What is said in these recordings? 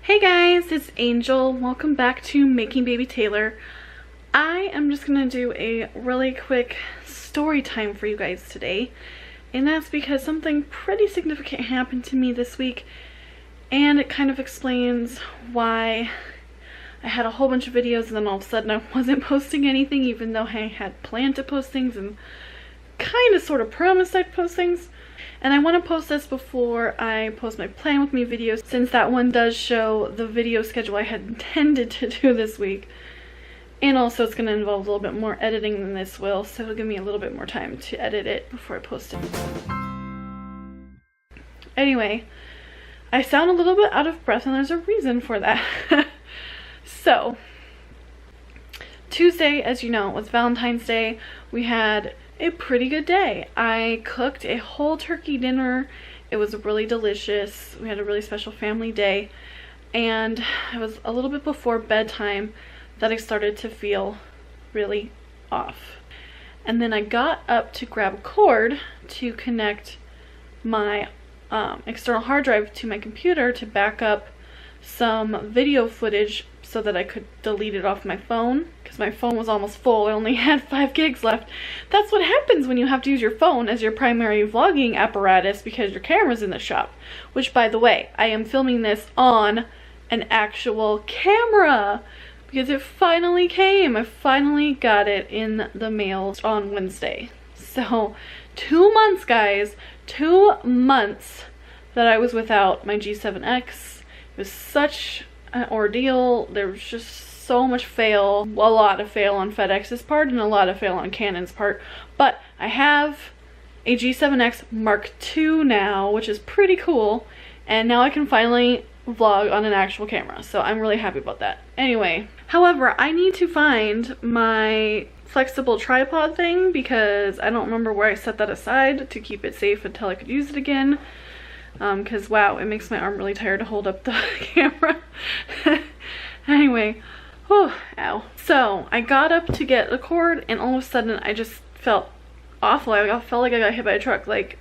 Hey guys, it's Angel. Welcome back to Makingbabytaylor. I am just gonna do a really quick story time for you guys today, and that's because something pretty significant happened to me this week, and it kind of explains why I had a whole bunch of videos and then all of a sudden I wasn't posting anything, even though I had planned to post things and kind of sort of promised I'd post things. And I want to post this before I post my plan with me videos, since that one does show the video schedule I had intended to do this week. And also it's going to involve a little bit more editing than this will, so it'll give me a little bit more time to edit it before I post it. Anyway, I sound a little bit out of breath and there's a reason for that. So, Tuesday, as you know, was Valentine's Day. We had a pretty good day. I cooked a whole turkey dinner. It was really delicious. We had a really special family day, and it was a little bit before bedtime that I started to feel really off. And then I got up to grab a cord to connect my external hard drive to my computer to back up some video footage so that I could delete it off my phone, because my phone was almost full. I only had 5 gigs left. That's what happens when you have to use your phone as your primary vlogging apparatus because your camera's in the shop. Which, by the way, I am filming this on an actual camera because it finally came. I finally got it in the mail on Wednesday. So 2 months, guys. 2 months that I was without my G7X. It was such an ordeal. There was just so much fail. A lot of fail on FedEx's part and a lot of fail on Canon's part. But I have a G7X Mark II now, which is pretty cool. And now I can finally vlog on an actual camera. So I'm really happy about that. Anyway, however, I need to find my flexible tripod thing because I don't remember where I set that aside to keep it safe until I could use it again. Because wow, it makes my arm really tired to hold up the camera. Anyway, whew, ow. So I got up to get the cord and all of a sudden I just felt awful. I felt like I got hit by a truck. Like,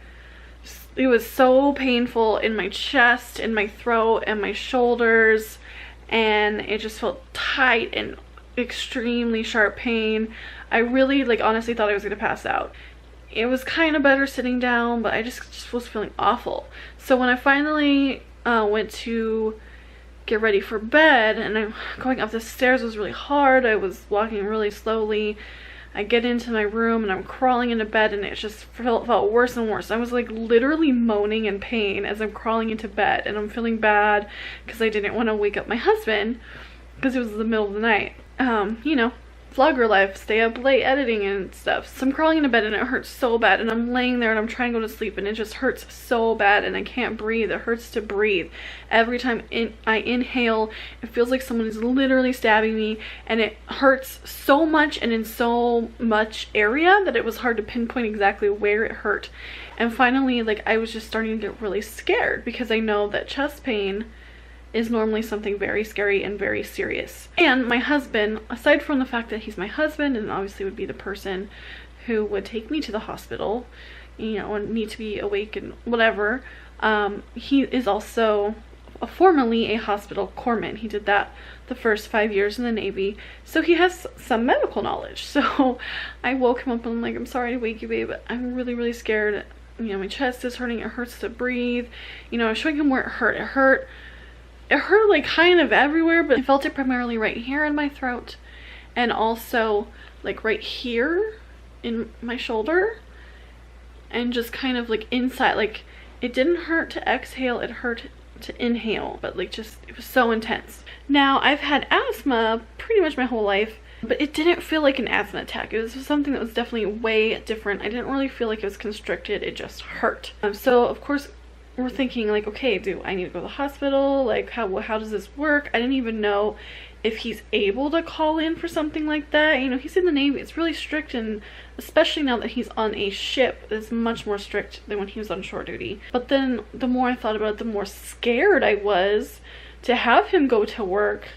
it was so painful in my chest, in my throat, and my shoulders, and it just felt tight and extremely sharp pain. I really, like, honestly thought I was gonna pass out. It was kind of better sitting down, but I just was feeling awful. So when I finally went to get ready for bed, and going up the stairs was really hard. I was walking really slowly. I get into my room and I'm crawling into bed, and it just felt worse and worse. I was like literally moaning in pain as I'm crawling into bed, and I'm feeling bad because I didn't want to wake up my husband because it was the middle of the night. You know, vlogger life, stay up late editing and stuff. So I'm crawling into bed and it hurts so bad, and I'm laying there and I'm trying to go to sleep and it just hurts so bad and I can't breathe. It hurts to breathe. Every time I inhale, it feels like someone is literally stabbing me, and it hurts so much and in so much area that it was hard to pinpoint exactly where it hurt. And finally, like, I was just starting to get really scared because I know that chest pain is normally something very scary and very serious. And my husband, aside from the fact that he's my husband and obviously would be the person who would take me to the hospital, you know, and need to be awake and whatever, he is also formerly a hospital corpsman. He did that the first 5 years in the Navy, so he has some medical knowledge. So I woke him up and I'm like, I'm sorry to wake you, babe, but I'm really, really scared. You know, my chest is hurting, it hurts to breathe. You know, I was showing him where it hurt. It hurt like kind of everywhere, but I felt it primarily right here in my throat, and also like right here in my shoulder, and just kind of like inside. Like, it didn't hurt to exhale, it hurt to inhale, but like just, it was so intense. Now, I've had asthma pretty much my whole life, but it didn't feel like an asthma attack. It was something that was definitely way different. I didn't really feel like it was constricted, it just hurt. So of course we're thinking like, okay, do I need to go to the hospital? Like, how does this work? I didn't even know if he's able to call in for something like that. You know, he's in the Navy, it's really strict, and especially now that he's on a ship, it's much more strict than when he was on shore duty. But then the more I thought about it, the more scared I was to have him go to work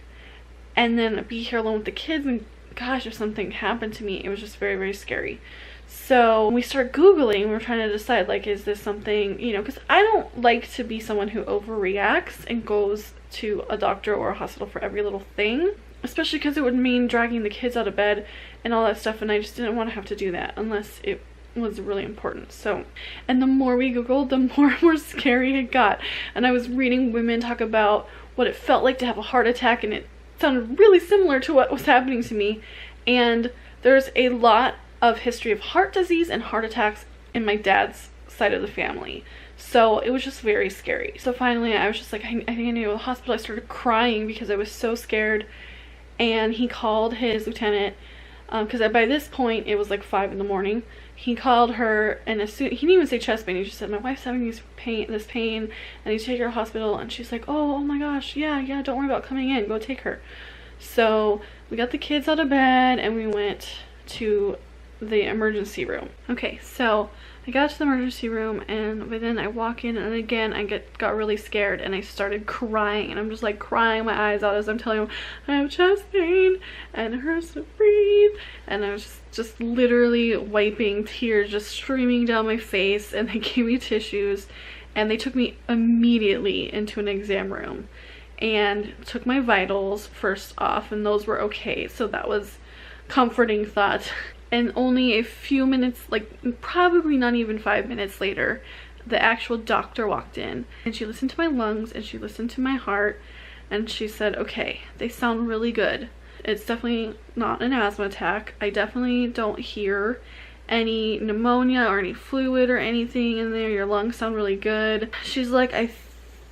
and then be here alone with the kids, and gosh, if something happened to me, it was just very, very scary. So we start Googling, we're trying to decide, like, is this something, you know, because I don't like to be someone who overreacts and goes to a doctor or a hospital for every little thing, especially because it would mean dragging the kids out of bed and all that stuff, and I just didn't want to have to do that unless it was really important. So, and the more we googled, the more and more scary it got, and I was reading women talk about what it felt like to have a heart attack, and it sounded really similar to what was happening to me. And there's a lot of history of heart disease and heart attacks in my dad's side of the family, so it was just very scary. So finally I was just like, I think I need to go to the hospital. I started crying because I was so scared, and he called his lieutenant, because by this point it was like 5 in the morning. He called her, and as soon, he didn't even say chest pain, he just said, my wife's having this pain, I need to take her to the hospital. And she's like, oh my gosh, yeah, don't worry about coming in, go take her. So we got the kids out of bed and we went to the emergency room. Okay, so I got to the emergency room, and then I walk in, and again I got really scared, and I started crying, and I'm just like crying my eyes out as I'm telling him I have chest pain and it hurts to breathe, and I was just literally wiping tears just streaming down my face, and they gave me tissues, and they took me immediately into an exam room and took my vitals first off, and those were okay, so that was comforting thought. And only a few minutes, like probably not even 5 minutes later, the actual doctor walked in, and she listened to my lungs and she listened to my heart, and she said, okay, they sound really good. It's definitely not an asthma attack. I definitely don't hear any pneumonia or any fluid or anything in there. Your lungs sound really good. She's like, I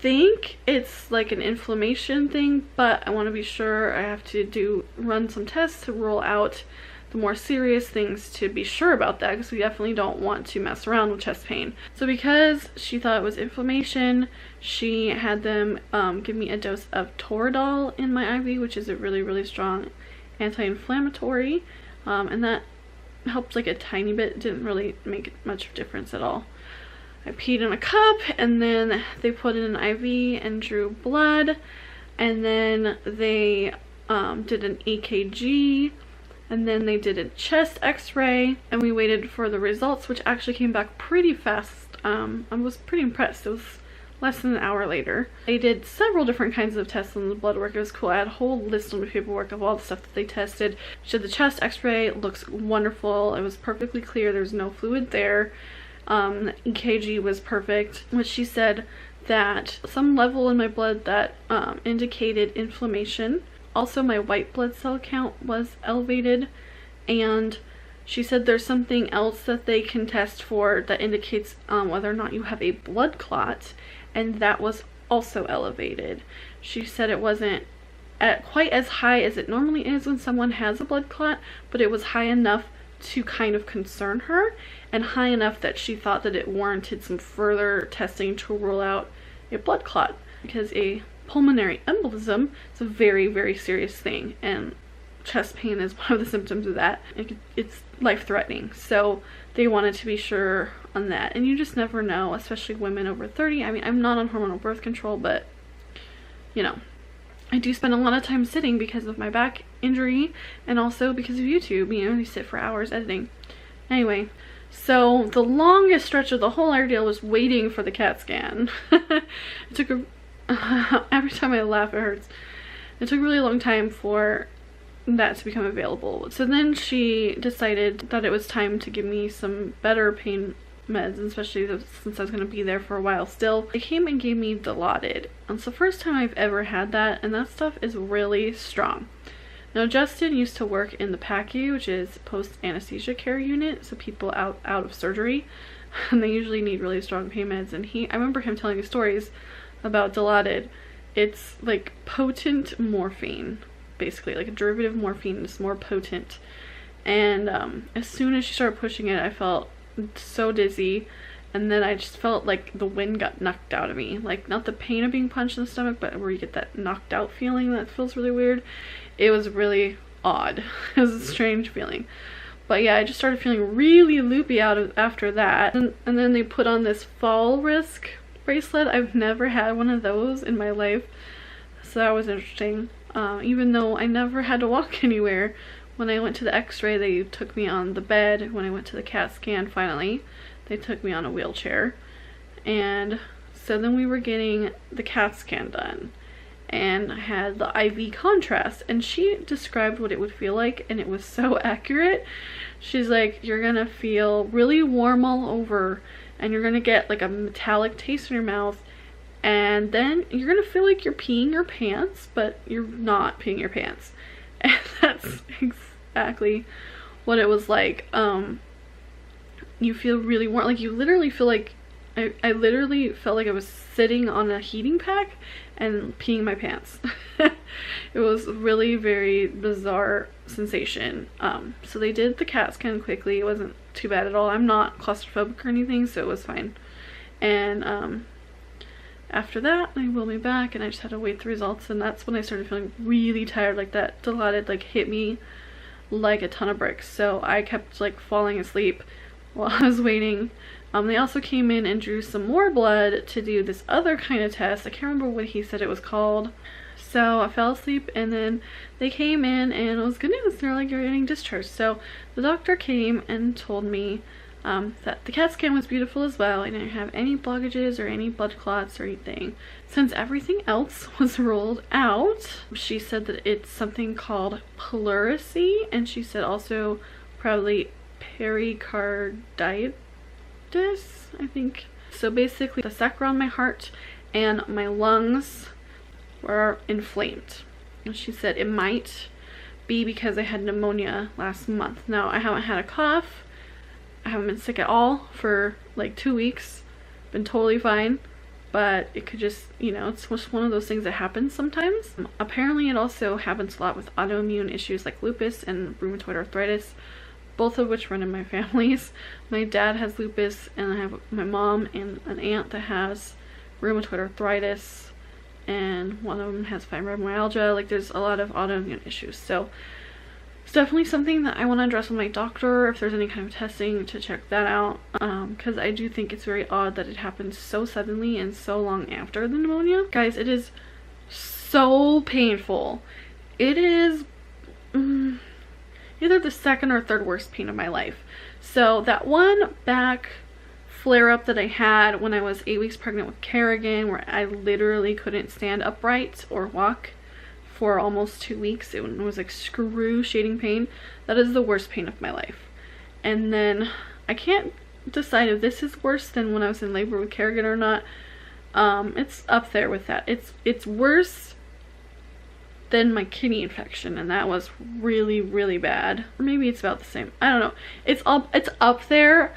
think it's like an inflammation thing, but I want to be sure. I have to run some tests to rule out the more serious things to be sure about that, because we definitely don't want to mess around with chest pain. So because she thought it was inflammation, she had them give me a dose of Toradol in my IV, which is a really strong anti-inflammatory, and that helped like a tiny bit. It didn't really make much difference at all. I peed in a cup, and then they put in an IV and drew blood, and then they did an EKG, and then they did a chest x-ray, and we waited for the results, which actually came back pretty fast. I was pretty impressed. It was less than an hour later. They did several different kinds of tests on the blood work. It was cool. I had a whole list on the paperwork of all the stuff that they tested. She did the chest x-ray. It looks wonderful. It was perfectly clear. There's no fluid there. The EKG was perfect, which she said that some level in my blood that indicated inflammation. Also, my white blood cell count was elevated, and she said there's something else that they can test for that indicates whether or not you have a blood clot, and that was also elevated. She said it wasn't quite as high as it normally is when someone has a blood clot, but it was high enough to kind of concern her, and high enough that she thought that it warranted some further testing to rule out a blood clot, because a pulmonary embolism is a very serious thing, and chest pain is one of the symptoms of that. It's life-threatening, so they wanted to be sure on that. And you just never know, especially women over 30. I mean, I'm not on hormonal birth control, but you know, I do spend a lot of time sitting because of my back injury, and also because of YouTube. You know, you sit for hours editing. Anyway, so the longest stretch of the whole ordeal was waiting for the CAT scan. It took every time I laugh it hurts. It took a really long time for that to become available. So then she decided that it was time to give me some better pain meds, especially since I was going to be there for a while still. They came and gave me Dilaudid, and it's the first time I've ever had that, and that stuff is really strong. Now, Justin used to work in the PACU, which is post-anesthesia care unit, so people out of surgery, and they usually need really strong pain meds, and I remember him telling me stories about Dilaudid. It's like potent morphine, basically like a derivative morphine. It's more potent, and as soon as she started pushing it, I felt so dizzy, and then I just felt like the wind got knocked out of me. Like, not the pain of being punched in the stomach, but where you get that knocked out feeling that feels really weird. It was really odd. It was a strange feeling. But yeah, I just started feeling really loopy after that, and then they put on this fall risk bracelet. I've never had one of those in my life, so that was interesting. Even though I never had to walk anywhere. When I went to the x-ray, they took me on the bed. When I went to the CAT scan, finally, they took me on a wheelchair. And so then we were getting the CAT scan done, and I had the IV contrast, and she described what it would feel like, and it was so accurate. She's like, you're gonna feel really warm all over, and you're gonna get like a metallic taste in your mouth, and then you're gonna feel like you're peeing your pants, but you're not peeing your pants. And that's exactly what it was like. You feel really warm, like you literally feel like I literally felt like I was sitting on a heating pack and peeing my pants. It was really very bizarre sensation. So they did the CAT scan quickly. It wasn't too bad at all. I'm not claustrophobic or anything, so it was fine. And after that, they wheeled me back, and I just had to wait the results, and that's when I started feeling really tired. Like that Dilaudid like hit me like a ton of bricks. So I kept like falling asleep while I was waiting. They also came in and drew some more blood to do this other kind of test. I can't remember what he said it was called. So I fell asleep, and then they came in, and it was good news. They're like, you're getting discharged. So the doctor came and told me that the CAT scan was beautiful as well. I didn't have any blockages or any blood clots or anything. Since everything else was ruled out, she said that it's something called pleurisy, and she said also probably pericarditis, I think. So basically the sac around my heart and my lungs were inflamed. And she said it might be because I had pneumonia last month. Now I haven't had a cough, I haven't been sick at all for like 2 weeks, been totally fine, but it could just, you know, it's just one of those things that happens sometimes. Apparently it also happens a lot with autoimmune issues like lupus and rheumatoid arthritis, both of which run in my families. My dad has lupus, and I have my mom and an aunt that has rheumatoid arthritis, and one of them has fibromyalgia. Like there's a lot of autoimmune issues. So it's definitely something that I want to address with my doctor if there's any kind of testing to check that out, because I do think it's very odd that it happened so suddenly and so long after the pneumonia. Guys, it is so painful. It is either the second or third worst pain of my life. So that one back flare-up that I had when I was 8 weeks pregnant with Kerrigan, where I literally couldn't stand upright or walk for almost 2 weeks, it was excruciating pain. That is the worst pain of my life. And then I can't decide if this is worse than when I was in labor with Kerrigan or not. It's up there with that. It's worse than my kidney infection, and that was really, really bad. Or maybe it's about the same. I don't know. It's up there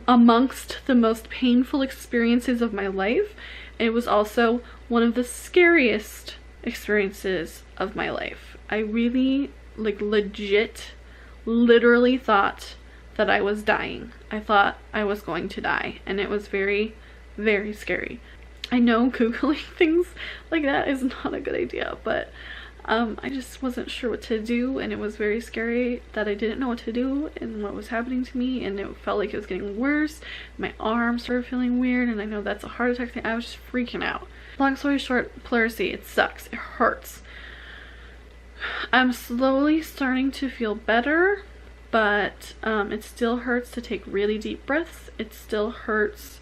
amongst the most painful experiences of my life. It was also one of the scariest experiences of my life. I really, like, literally thought that I was dying. I thought I was going to die, and it was very, very scary. I know Googling things like that is not a good idea, but I just wasn't sure what to do, and it was very scary that I didn't know what to do and what was happening to me, and it felt like it was getting worse. My arms started feeling weird, and I know that's a heart attack thing. I was just freaking out. Long story short, pleurisy, it sucks. It hurts. I'm slowly starting to feel better, but it still hurts to take really deep breaths. It still hurts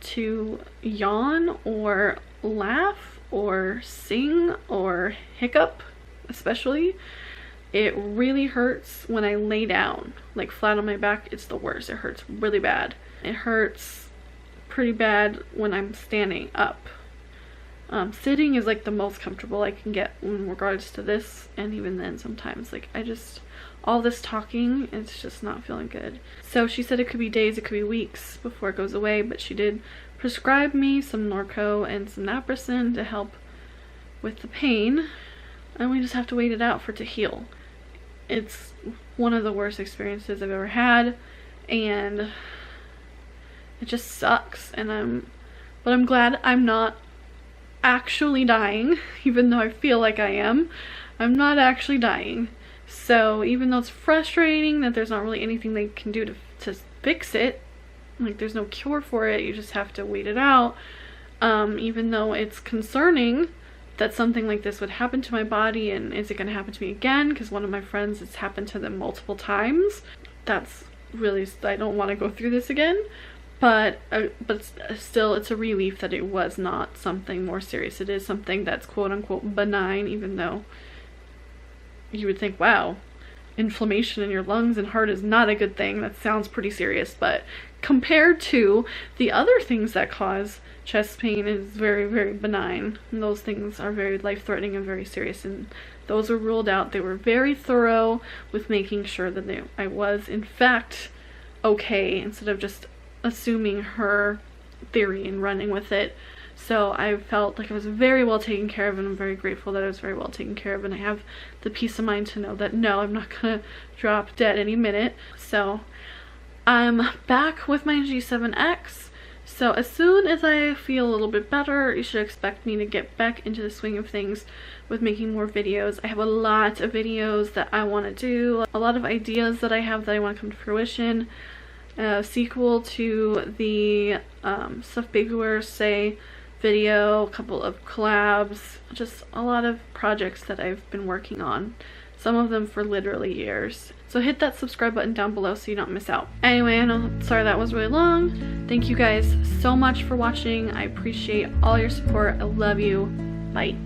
to yawn or laugh or sing or hiccup, especially. It really hurts when I lay down, like flat on my back. It's the worst. It hurts really bad. It hurts pretty bad when I'm standing up. Sitting is like the most comfortable I can get in regards to this, and even then sometimes like all this talking, it's just not feeling good. So she said it could be days, it could be weeks before it goes away, but she did prescribe me some Norco and some Naproxen to help with the pain, and we just have to wait it out for it to heal. It's one of the worst experiences I've ever had, and it just sucks. And I'm glad I'm not actually dying, even though I feel like I am. I'm not actually dying. So even though it's frustrating that there's not really anything they can do to fix it, like there's no cure for it, you just have to wait it out, even though it's concerning that something like this would happen to my body, and is it going to happen to me again? Because one of my friends, it's happened to them multiple times. That's really, I don't want to go through this again, But still, it's a relief that it was not something more serious. It is something that's quote-unquote benign, even though you would think, wow, inflammation in your lungs and heart is not a good thing. That sounds pretty serious, but compared to the other things that cause chest pain, is very, very benign. And those things are very life-threatening and very serious, and those were ruled out. They were very thorough with making sure that I was, in fact, okay, instead of just assuming her theory and running with it. So I felt like I was very well taken care of, and I'm very grateful that I was very well taken care of, and I have the peace of mind to know that no, I'm not gonna drop dead any minute. So I'm back with my G7X. So as soon as I feel a little bit better, you should expect me to get back into the swing of things with making more videos. I have a lot of videos that I want to do, a lot of ideas that I have that I want to come to fruition. Sequel to the Stuff Baby Wears Say video, a couple of collabs, just a lot of projects that I've been working on, some of them for literally years. So hit that subscribe button down below so you don't miss out. Anyway, I know, sorry that was really long. Thank you guys so much for watching. I appreciate all your support. I love you. Bye.